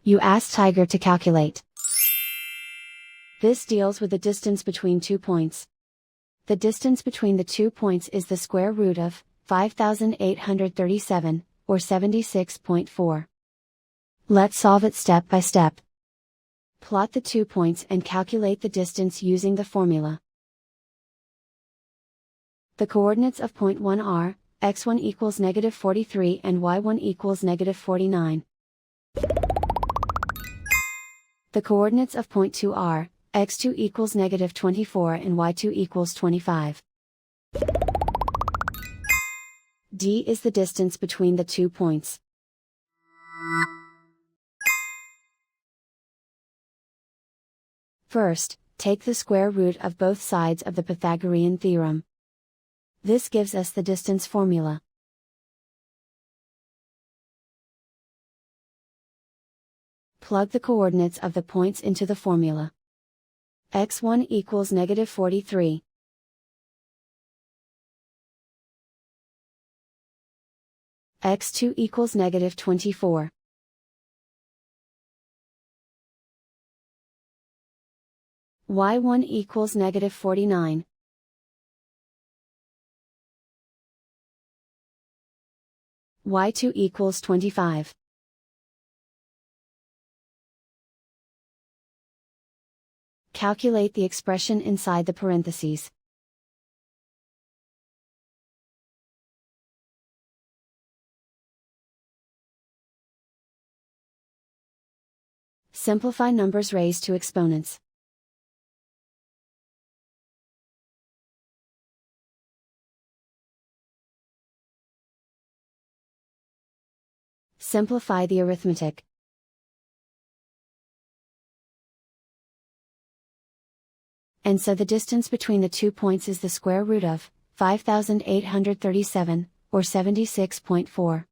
You ask Tiger to calculate. This deals with the distance between 2 points. The distance between the 2 points is the square root of 5,837, or 76.4. Let's solve it step by step. Plot the 2 points and calculate the distance using the formula. The coordinates of point 1 are, x1 equals -43 and y1 equals -49. The coordinates of point 2 are, x2 equals -24 and y2 equals 25. D is the distance between the 2 points. First, take the square root of both sides of the Pythagorean theorem. This gives us the distance formula. Plug the coordinates of the points into the formula. x1 equals -43. x2 equals -24. y1 equals -49. y2 equals 25. Calculate the expression inside the parentheses. Simplify numbers raised to exponents. Simplify the arithmetic. And so the distance between the 2 points is the square root of 5,837, or 76.4.